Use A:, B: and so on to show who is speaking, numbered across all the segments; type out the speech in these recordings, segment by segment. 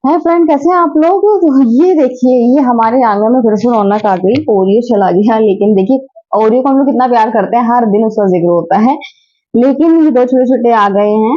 A: Hi friend, कैसे हैं आप लोग। तो ये देखिए, ये हमारे आंगन में फिर से रौनक आ गई। ओरियो चला गया, लेकिन देखिए ओरियो को हम लोग कितना प्यार करते हैं, हर दिन उसका जिक्र होता है। लेकिन ये दो छोटे छोटे आ गए हैं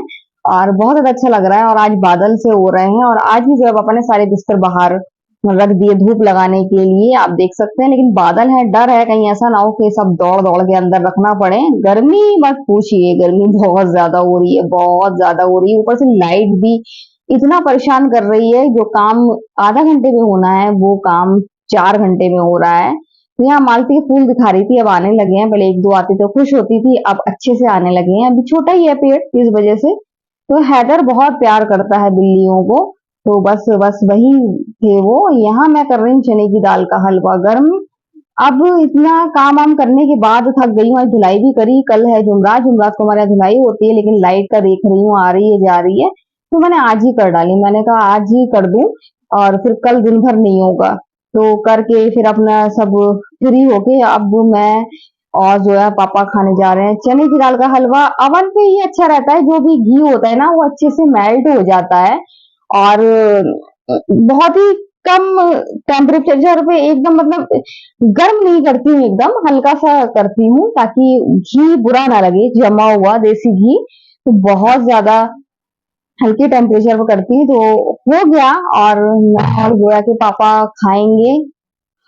A: और बहुत ज्यादा अच्छा लग रहा है। और आज बादल से हो रहे हैं, और आज भी जो है पापा ने सारे बिस्तर बाहर रख दिए धूप लगाने के लिए, आप देख सकते हैं। लेकिन बादल है, डर है कहीं ऐसा ना हो कि सब दौड़ दौड़ के अंदर रखना पड़े। गर्मी मत पूछिए, गर्मी बहुत ज्यादा हो रही है, बहुत ज्यादा हो रही है। ऊपर से लाइट भी इतना परेशान कर रही है। जो काम आधा घंटे में होना है वो काम 4 घंटे में हो रहा है। तो यहाँ मालती के फूल दिखा रही थी, अब आने लगे हैं। पहले एक दो आते तो खुश होती थी, अब अच्छे से आने लगे हैं। अभी छोटा ही है पेड़, इस वजह से। तो हैदर बहुत प्यार करता है बिल्लियों को, तो बस बस वही थे वो। यहाँ मैं कर रही हूँ चने की दाल का हलवा गर्म। अब इतना काम वाम करने के बाद थक गई हूँ। आज धुलाई भी करी, कल है जुमरात, जुमरात को हमारे यहाँ धुलाई होती है, लेकिन लाइट का देख रही हूँ आ रही है जा रही है, तो मैंने आज ही कर डाली। मैंने कहा आज ही कर दूं, और फिर कल दिन भर नहीं होगा। तो करके फिर अपना सब फ्री होके अब मैं और जो है पापा खाने जा रहे हैं चने की दाल का हलवा। अवन पे ही अच्छा रहता है, जो भी घी होता है ना वो अच्छे से मेल्ट हो जाता है। और बहुत ही कम टेम्परेचर पे एकदम, मतलब गर्म नहीं करती हूँ, एकदम हल्का सा करती हूँ ताकि घी बुरा ना लगे, जमा हुआ देसी घी। तो बहुत ज्यादा हल्के टेम्परेचर पे करती हूँ। तो हो गया, और मैं और गोया के पापा खाएंगे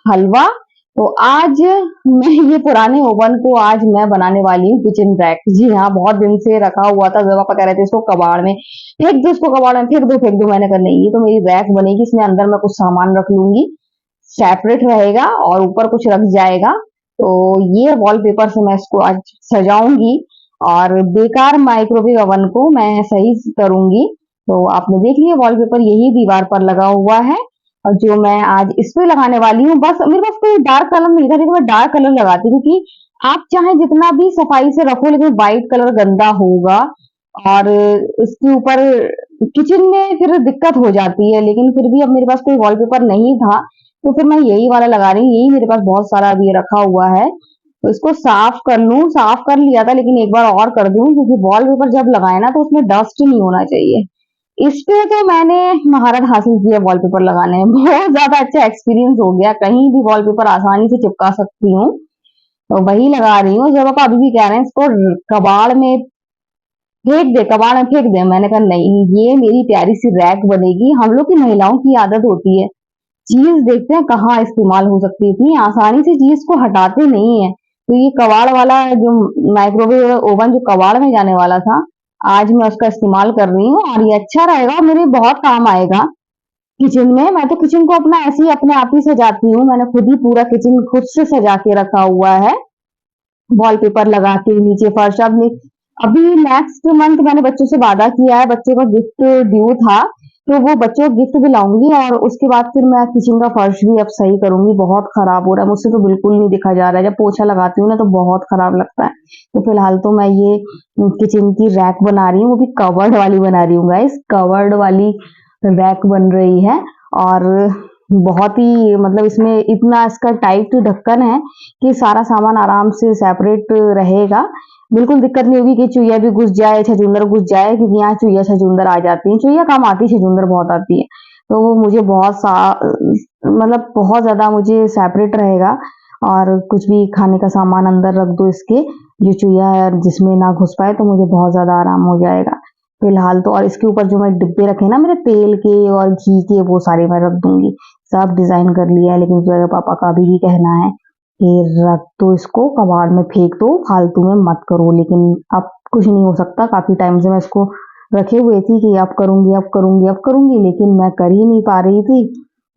A: हलवा। तो आज मैं ये पुराने ओवन को आज मैं बनाने वाली हूँ किचन रैक। जी हाँ, बहुत दिन से रखा हुआ था, जब पापा कह रहे थे इसको कबाड़ में फेंक दो, इसको कबाड़ में फेंक दो फेंक दो। मैंने कहा नहीं, ये तो मेरी रैक बनेगी, इसमें अंदर मैं कुछ सामान रख लूंगी, सेपरेट रहेगा और ऊपर कुछ रख जाएगा। तो ये वॉलपेपर से मैं इसको आज सजाऊंगी, और बेकार माइक्रोवेव ओवन को मैं सही करूंगी। तो आपने देख लिया वॉलपेपर यही दीवार पर लगा हुआ है, और जो मैं आज इस पे लगाने वाली हूँ, बस मेरे पास कोई डार्क कलर नहीं था, लेकिन मैं डार्क कलर लगाती हूँ, क्योंकि आप चाहे जितना भी सफाई से रखो, लेकिन व्हाइट कलर गंदा होगा और इसके ऊपर किचन में फिर दिक्कत हो जाती है। लेकिन फिर भी अब मेरे पास कोई वॉलपेपर नहीं था, तो फिर मैं यही वाला लगा रही हूँ। यही मेरे पास बहुत सारा अभी रखा हुआ है, तो इसको साफ कर लूं। साफ कर लिया था, लेकिन एक बार और कर दूं, क्योंकि वॉलपेपर जब लगाए ना तो उसमें डस्ट नहीं होना चाहिए। इस पे तो मैंने महारत हासिल की है वॉलपेपर लगाने में। बहुत ज्यादा अच्छा एक्सपीरियंस हो गया, कहीं भी वॉलपेपर आसानी से चिपका सकती हूँ। तो वही लगा रही हूँ। जब पापा अभी भी कह रहे हैं इसको कबाड़ में फेंक दे, कबाड़ में फेंक दे। मैंने कहा नहीं, ये मेरी प्यारी सी रैक बनेगी। हम लोग की महिलाओं की आदत होती है, चीज देखते हैं कहाँ इस्तेमाल हो सकती है, इतनी आसानी से चीज को हटाते नहीं है। तो ये कबाड़ वाला जो माइक्रोवेव ओवन जो कबाड़ में जाने वाला था, आज मैं उसका इस्तेमाल कर रही हूँ, और ये अच्छा रहेगा, मेरे बहुत काम आएगा किचन में। मैं तो किचन को अपना ऐसे ही अपने आप ही सजाती हूँ। मैंने खुद ही पूरा किचन खुद से सजा के रखा हुआ है, वॉलपेपर लगा के नीचे फर्श। अब अभी नेक्स्ट मंथ मैंने बच्चों से वादा किया है, बच्चों का गिफ्ट ड्यू था, तो वो बच्चों को गिफ्ट भी लाऊंगी, और उसके बाद फिर मैं किचन का फर्श भी अब सही करूंगी। बहुत खराब हो रहा है, मुझसे तो बिल्कुल नहीं दिखा जा रहा है। जब पोछा लगाती हूँ ना तो बहुत खराब लगता है। तो फिलहाल तो मैं ये किचन की रैक बना रही हूँ, वो भी कवर्ड वाली बना रही हूँ गाइस, कवर्ड वाली रैक बन रही है। और बहुत ही, मतलब इसमें इतना इसका टाइट ढक्कन है कि सारा सामान आराम से सेपरेट रहेगा। बिल्कुल दिक्कत नहीं होगी कि चुईया भी घुस जाए, छछूंदर घुस जाए, क्योंकि यहाँ चुईया छछूंदर आ जाती है। चुईया कम आती है, छछूंदर बहुत आती है। तो वो मुझे मतलब बहुत ज्यादा मुझे सेपरेट रहेगा। और कुछ भी खाने का सामान अंदर रख दो इसके, जो चुईया है जिसमें ना घुस पाए, तो मुझे बहुत ज्यादा आराम हो जाएगा फिलहाल तो। और इसके ऊपर जो मैं डिब्बे रखे ना मेरे तेल के और घी के, वो सारे मैं रख दूंगी। सब डिजाइन कर लिया है, लेकिन जो है पापा का अभी भी कहना है कि रख दो इसको, कबाड़ में फेंक दो, फालतू में मत करो। लेकिन अब कुछ नहीं हो सकता, काफी टाइम से मैं इसको रखे हुए थी कि अब करूंगी अब करूंगी अब करूंगी, लेकिन मैं कर ही नहीं पा रही थी,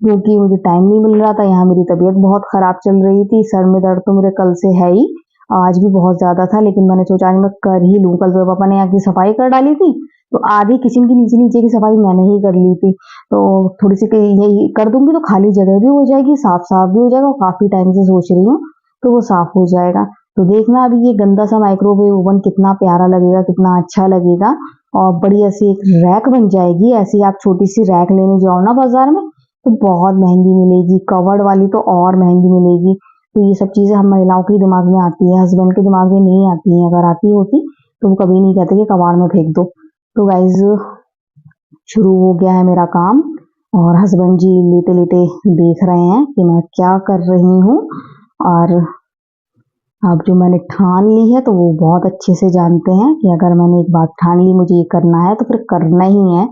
A: क्योंकि मुझे टाइम नहीं मिल रहा था। यहाँ मेरी तबीयत बहुत खराब चल रही थी, सर में दर्द तो मेरे कल से है ही, आज भी बहुत ज्यादा था, लेकिन मैंने सोचा आज मैं कर ही लूं। कल तो पापा ने यहाँ की सफाई कर डाली थी, तो आधी किचन की नीचे नीचे की सफाई मैंने ही कर ली थी। तो थोड़ी सी यही कर दूंगी तो खाली जगह भी हो जाएगी, साफ साफ भी हो जाएगा, और काफी टाइम से सोच रही हूँ, तो वो साफ हो जाएगा। तो देखना अभी ये गंदा सा माइक्रोवेव ओवन कितना प्यारा लगेगा, कितना अच्छा लगेगा, और बढ़िया सी एक रैक बन जाएगी। ऐसी आप छोटी सी रैक लेने जाओ ना बाजार में, तो बहुत महंगी मिलेगी, कवर्ड वाली तो और महंगी मिलेगी। तो ये सब चीजें हम महिलाओं के दिमाग में आती है, हस्बैंड के दिमाग में नहीं आती है। अगर आती होती तो वो कभी नहीं कहते कि कबाड़ में फेंक दो। तो गाइज शुरू हो गया है मेरा काम, और हस्बैंड जी लेटे लेटे देख रहे हैं कि मैं क्या कर रही हूँ। और अब जो मैंने ठान ली है तो वो बहुत अच्छे से जानते हैं कि अगर मैंने एक बात ठान ली मुझे ये करना है तो फिर करना ही है,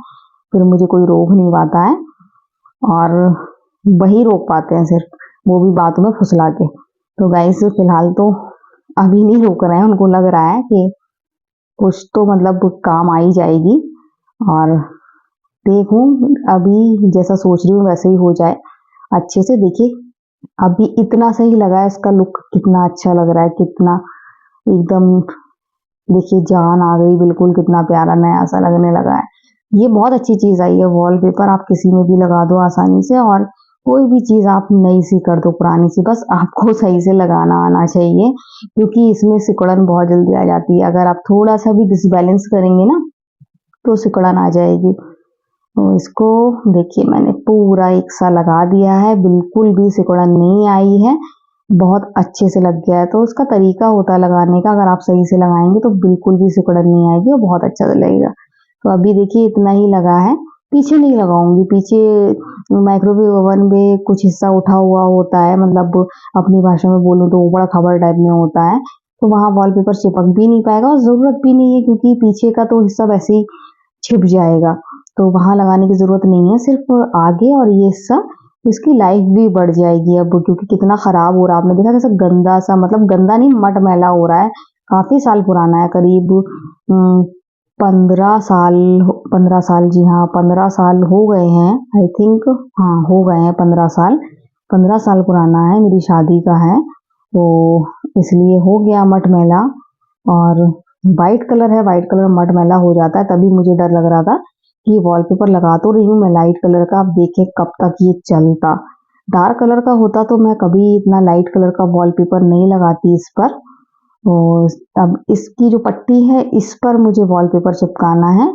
A: फिर मुझे कोई रोक नहीं पाता है। और वही रोक पाते हैं सिर्फ, वो भी बातों में फुसला के। तो गाइस फिलहाल तो अभी नहीं रोक रहे हैं, उनको लग रहा है कि कुछ तो मतलब काम आ ही जाएगी। और देखूं अभी जैसा सोच रही हूँ वैसे ही हो जाए अच्छे से। देखिए अभी इतना सही लगा है, इसका लुक कितना अच्छा लग रहा है, कितना एकदम देखिए जान आ गई बिल्कुल, कितना प्यारा नया सा लगने लगा है। ये बहुत अच्छी चीज आई है, वॉलपेपर आप किसी में भी लगा दो आसानी से, और कोई भी चीज आप नई सी कर दो पुरानी सी, बस आपको सही से लगाना आना चाहिए, क्योंकि इसमें सिकुड़न बहुत जल्दी आ जाती है। अगर आप थोड़ा सा भी डिसबैलेंस करेंगे ना तो सिकुड़न आ जाएगी। तो इसको देखिए मैंने पूरा एक सा लगा दिया है, बिल्कुल भी सिकुड़न नहीं आई है, बहुत अच्छे से लग गया है। तो उसका तरीका होता है लगाने का, अगर आप सही से लगाएंगे तो बिल्कुल भी सिकुड़न नहीं आएगी और बहुत अच्छा लगेगा। तो अभी देखिए इतना ही लगा है, पीछे नहीं लगाऊंगी। पीछे माइक्रोवेव ओवन में कुछ हिस्सा उठा हुआ होता है, मतलब अपनी भाषा में बोलूँ तो ऊबड़ खाबड़ टाइप में होता है, तो वहां वॉलपेपर चिपक भी नहीं पाएगा और जरूरत भी नहीं है, क्योंकि पीछे का तो हिस्सा वैसे ही छिप जाएगा। तो वहां लगाने की जरूरत नहीं है, सिर्फ आगे और ये हिस्सा, इसकी लाइफ भी बढ़ जाएगी अब, क्योंकि कितना खराब हो रहा है। आपने देखा कैसा गंदा सा, मतलब गंदा नहीं मटमैला हो रहा है, काफी साल पुराना है, करीब 15 साल, 15 साल, जी हाँ 15 साल हो गए हैं आई थिंक, हाँ हो गए हैं 15 साल। 15 साल पुराना है, मेरी शादी का है, तो इसलिए हो गया मटमैला। और वाइट कलर है, वाइट कलर मटमैला हो जाता है, तभी मुझे डर लग रहा था कि वॉलपेपर लगा तो रही हूँ मैं लाइट कलर का, अब देखें कब तक ये चलता। डार्क कलर का होता तो मैं कभी इतना लाइट कलर का वॉलपेपर नहीं लगाती इस पर। और अब इसकी जो पट्टी है इस पर मुझे वॉलपेपर चिपकाना है।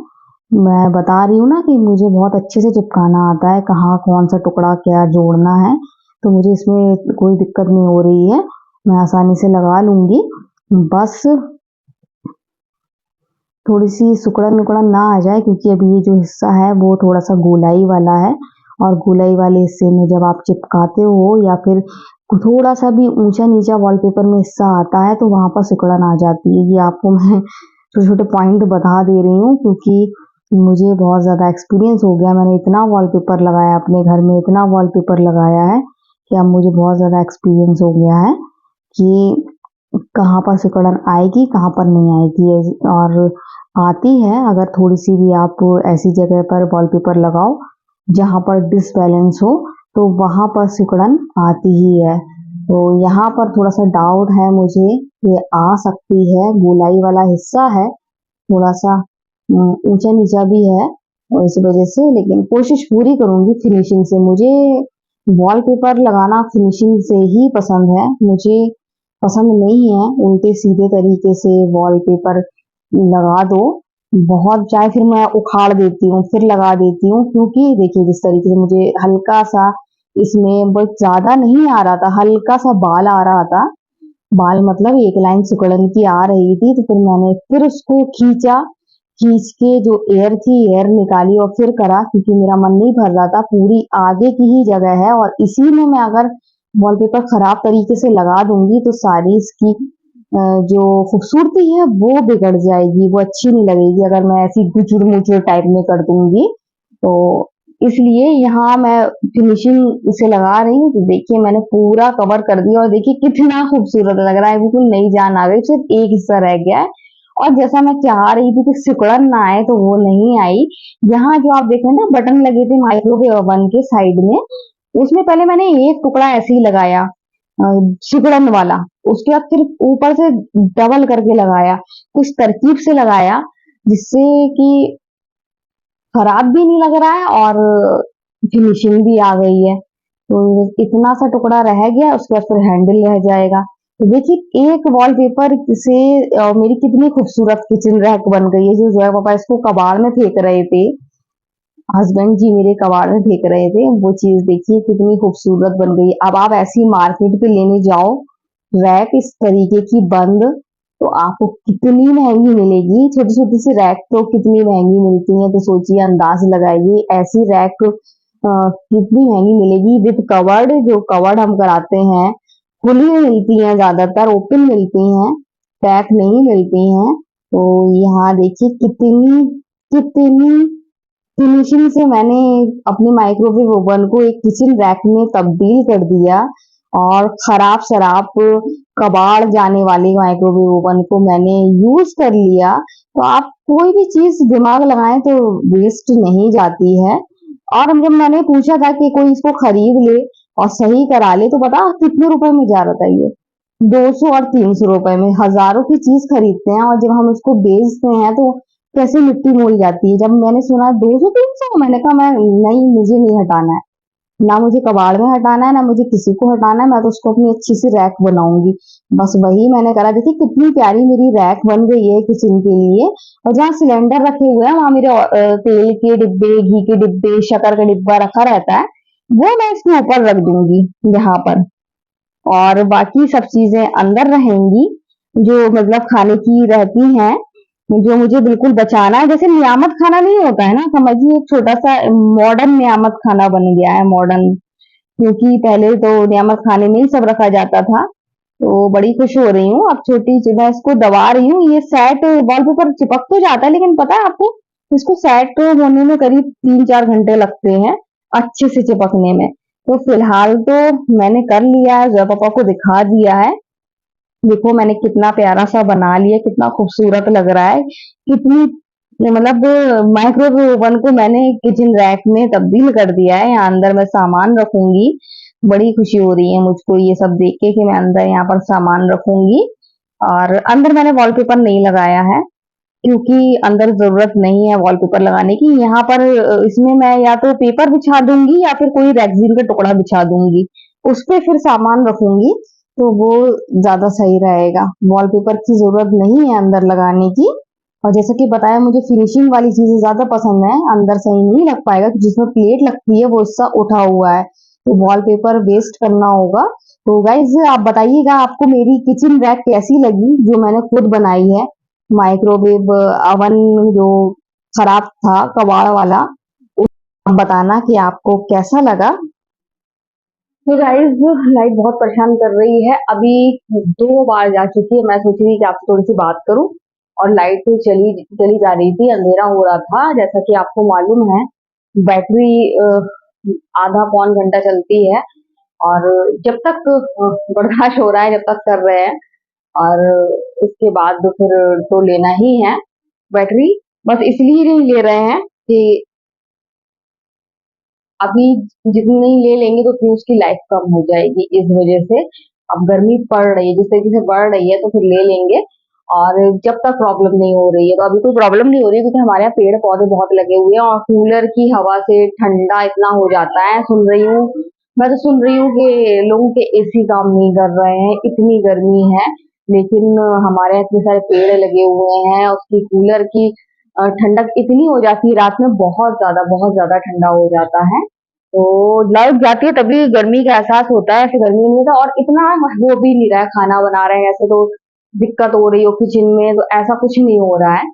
A: मैं बता रही हूँ ना कि मुझे बहुत अच्छे से चिपकाना आता है, कहाँ कौन सा टुकड़ा क्या जोड़ना है, तो मुझे इसमें कोई दिक्कत नहीं हो रही है, मैं आसानी से लगा लूंगी। बस थोड़ी सी सिकुड़न उकड़न ना आ जाए, क्योंकि अभी ये जो हिस्सा है वो थोड़ा सा गोलाई वाला है, और गोलाई वाले हिस्से में जब आप चिपकाते हो या फिर थोड़ा सा भी ऊंचा नीचा वॉलपेपर में हिस्सा आता है तो वहां पर सिकुड़न आ जाती है। ये आपको मैं छोटे छोटे पॉइंट बता दे रही हूँ, क्योंकि मुझे बहुत ज्यादा एक्सपीरियंस हो गया, मैंने इतना वॉलपेपर लगाया अपने घर में, इतना वॉलपेपर लगाया है कि अब मुझे बहुत ज्यादा एक्सपीरियंस हो गया है कि कहाँ पर सिकुड़न आएगी कहाँ पर नहीं आएगी। और आती है अगर थोड़ी सी भी आप ऐसी जगह पर वॉलपेपर लगाओ जहां पर डिसबैलेंस हो, तो वहां पर सिकुड़न आती ही है। तो यहाँ पर थोड़ा सा डाउट है मुझे, ये आ सकती है, गोलाई वाला हिस्सा है, थोड़ा सा ऊंचा नीचा भी है, और इस वजह से, लेकिन कोशिश पूरी करूंगी फिनिशिंग से। मुझे वॉलपेपर लगाना फिनिशिंग से ही पसंद है, मुझे पसंद नहीं है उल्टे सीधे तरीके से वॉलपेपर लगा दो। बहुत चाहे फिर मैं उखाड़ देती हूँ फिर लगा देती हूँ, क्योंकि देखिए जिस तरीके से मुझे हल्का सा इसमें बहुत ज्यादा नहीं आ रहा था, हल्का सा बाल आ रहा था, बाल मतलब एक लाइन सिकुड़न की आ रही थी, तो फिर मैंने फिर उसको खींचा, खींच के जो एयर थी एयर निकाली और फिर करा, क्योंकि मेरा मन नहीं भर रहा था। पूरी आगे की ही जगह है और इसी में मैं अगर वॉलपेपर खराब तरीके से लगा दूंगी तो सारी इसकी जो खूबसूरती है वो बिगड़ जाएगी, वो अच्छी नहीं लगेगी अगर मैं ऐसी गुचुर मुचुर टाइप में कर दूंगी। तो इसलिए यहाँ मैं फिनिशिंग इसे लगा रही हूँ। तो देखिए मैंने पूरा कवर कर दिया और देखिए कितना खूबसूरत लग रहा है, बिल्कुल नई जान आ गई, सिर्फ एक हिस्सा रह गया है। और जैसा मैं चाह रही थी कि सिकुड़न ना आए तो वो नहीं आई। यहाँ जो आप देख रहे हैं ना बटन लगे थे माइक्रोवेव ओवन के साइड में, उसमें पहले मैंने एक टुकड़ा ऐसे ही लगाया सिकुड़न वाला, उसके बाद फिर ऊपर से डबल करके लगाया, कुछ तरकीब से लगाया, जिससे कि खराब भी नहीं लग रहा है और फिनिशिंग भी आ गई है। तो इतना सा टुकड़ा रह गया, उसके बाद फिर हैंडल रह जाएगा। तो देखिए एक वॉलपेपर से मेरी कितनी खूबसूरत किचन रैक बन गई है। जो जो है पापा इसको कबाड़ में फेंक रहे थे, हस्बैंड जी मेरे कबाड़ में फेंक रहे थे, वो चीज देखिए कितनी खूबसूरत बन गई। अब आप ऐसी मार्केट पे लेने जाओ रैक इस तरीके की बंद, तो आपको कितनी महंगी मिलेगी। छोटी छोटी सी रैक तो कितनी महंगी मिलती है, तो सोचिए अंदाज लगाइए ऐसी रैक कितनी महंगी मिलेगी विद कवर्ड। जो कवर्ड हम कराते हैं खुली मिलती हैं, ज्यादातर ओपन मिलती हैं, पैक नहीं मिलती हैं। तो यहाँ देखिए कितनी कितनी फिनिशिंग से मैंने अपने माइक्रोवेव ओवन को एक किचन रैक में तब्दील कर दिया, और खराब शराब कबाड़ जाने वाली माइक्रोवेव ओवन को मैंने यूज कर लिया। तो आप कोई भी चीज दिमाग लगाएं तो वेस्ट नहीं जाती है। और जब मैंने पूछा था कि कोई इसको खरीद ले और सही करा ले, तो पता कितने रुपए में जा रहा था ये? 200 और 300 रुपए में। हजारों की चीज खरीदते हैं और जब हम उसको बेचते हैं तो कैसे मिट्टी मोल जाती है। जब मैंने सुना 200-300, मैंने कहा मैं नहीं, मुझे नहीं हटाना है, ना मुझे कबाड़ में हटाना है, ना मुझे किसी को हटाना है, मैं तो उसको अपनी अच्छी सी रैक बनाऊंगी। बस वही मैंने करा। देखिए कितनी प्यारी मेरी रैक बन गई है किचन के लिए। और जहाँ सिलेंडर रखे हुए हैं वहां मेरे तेल के डिब्बे, घी के डिब्बे, शक्कर का डिब्बा रखा रहता है, वो मैं इसके ऊपर रख दूंगी यहाँ पर। और बाकी सब चीजें अंदर रहेंगी जो मतलब खाने की रहती हैं, जो मुझे बिल्कुल बचाना है। जैसे नियामत खाना नहीं होता है ना, समझिए एक छोटा सा मॉडर्न नियामत खाना बन गया है, मॉडर्न। क्योंकि पहले तो नियामत खाने में ही सब रखा जाता था। तो बड़ी खुश हो रही हूँ। अब छोटी सी मैं इसको दबा रही हूँ। ये सेट वॉलपेपर चिपक तो जाता है, लेकिन पता है आपको इसको सेट होने में करीब 3-4 घंटे लगते हैं अच्छे से चिपकने में। तो फिलहाल तो मैंने कर लिया है, जय पापा को दिखा दिया है। देखो मैंने कितना प्यारा सा बना लिया, कितना खूबसूरत लग रहा है, कितनी मतलब माइक्रोवेव ओवन को मैंने किचन रैक में तब्दील कर दिया है। यहाँ अंदर मैं सामान रखूंगी। बड़ी खुशी हो रही है मुझको ये सब देख के कि मैं अंदर यहाँ पर सामान रखूंगी। और अंदर मैंने वॉलपेपर नहीं लगाया है क्योंकि अंदर जरूरत नहीं है वॉलपेपर लगाने की। यहाँ पर इसमें मैं या तो पेपर बिछा दूंगी या फिर कोई रेक्सीन का टुकड़ा बिछा दूंगी, उस पे फिर सामान रखूंगी, तो वो ज्यादा सही रहेगा। वॉलपेपर की जरूरत नहीं है अंदर लगाने की। और जैसा कि बताया, मुझे फिनिशिंग वाली चीजें ज्यादा पसंद है, अंदर सही नहीं लग पाएगा। जिसमें प्लेट लगती है वो हिस्सा उठा हुआ है, तो वॉलपेपर वेस्ट करना होगा। तो गाइज आप बताइएगा आपको मेरी किचन रैक कैसी लगी जो मैंने खुद बनाई है। माइक्रोवेव अवन जो खराब था कबाड़ वाला, आप बताना कि आपको कैसा लगा। तो गाइस लाइट बहुत परेशान कर रही है, अभी 2 बार जा चुकी है। मैं सोच रही थी कि आपसे थोड़ी सी बात करूं, और लाइट तो चली चली जा रही थी, अंधेरा हो रहा था। जैसा कि आपको मालूम है बैटरी आधा पौन घंटा चलती है, और जब तक बर्दाश्त हो रहा है जब तक कर रहे हैं, और उसके बाद फिर तो लेना ही है बैटरी। बस इसलिए नहीं ले रहे हैं कि अभी जितनी ले लेंगे तो फिर उसकी लाइफ कम हो जाएगी, इस वजह से। अब गर्मी पड़ रही है, जिस तरीके से बढ़ रही है, तो फिर ले लेंगे। और जब तक प्रॉब्लम नहीं हो रही है, तो अभी कोई प्रॉब्लम नहीं हो रही है क्योंकि हमारे यहाँ पेड़ पौधे बहुत लगे हुए हैं, और कूलर की हवा से ठंडा इतना हो जाता है। सुन रही हूँ, मैं तो सुन रही हूँ कि लोगों के एसी काम नहीं कर रहे हैं, इतनी गर्मी है। लेकिन हमारे यहाँ इतने सारे पेड़ लगे हुए हैं, उसकी कूलर की ठंडक इतनी हो जाती है, रात में बहुत ज्यादा ठंडा हो जाता है। तो लाइट जाती है तभी गर्मी का एहसास होता है, ऐसे गर्मी नहीं होता। और इतना वो भी नहीं रहा है, खाना बना रहे हैं ऐसे तो दिक्कत हो रही हो किचन में, तो ऐसा कुछ नहीं हो रहा है।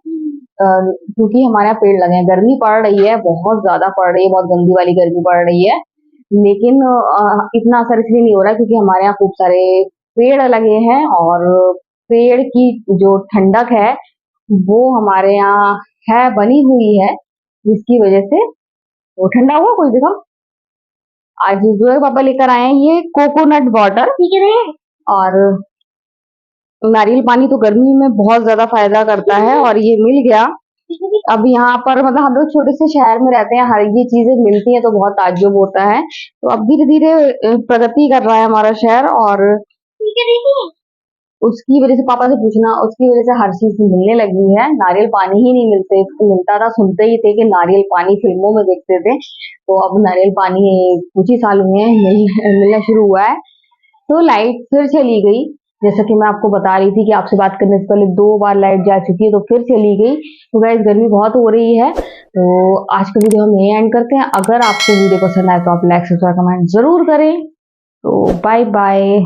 A: क्योंकि हमारे यहाँ पेड़ लगे हैं। गर्मी पड़ रही है, बहुत ज्यादा पड़ रही है, बहुत गंदी वाली गर्मी पड़ रही है। लेकिन इतना असर इसलिए नहीं हो रहा है क्योंकि हमारे यहाँ खूब सारे पेड़ लगे हैं, और पेड़ की जो ठंडक है वो हमारे यहाँ है, बनी हुई है, जिसकी वजह से वो ठंडा हुआ। कोई देखो आज जो है पापा लेकर आए हैं ये कोकोनट वाटर, ठीक है। और नारियल पानी तो गर्मी में बहुत ज्यादा फायदा करता है, और ये मिल गया। अब यहाँ पर मतलब हम लोग छोटे से शहर में रहते हैं, हर ये चीजें मिलती हैं तो बहुत ताज्जुब होता है। तो अब धीरे धीरे प्रगति कर रहा है हमारा शहर, और उसकी वजह से पापा से पूछना, उसकी वजह से हर चीज मिलने लगी है। नारियल पानी ही नहीं मिलता था, सुनते ही थे कि नारियल पानी फिल्मों में देखते थे, तो अब नारियल पानी कुछ ही साल हुए हैं मिलना शुरू हुआ है। तो लाइट फिर चली गई, जैसा कि मैं आपको बता रही थी कि आपसे बात करने से पहले 2 बार लाइट जा चुकी है, तो फिर चली गई। तो गाइस गर्मी बहुत हो रही है, तो आज का वीडियो हम यही एंड करते हैं। अगर आपको वीडियो पसंद आए तो आप लाइक सब्सक्राइब कमेंट जरूर करें। तो बाय बाय।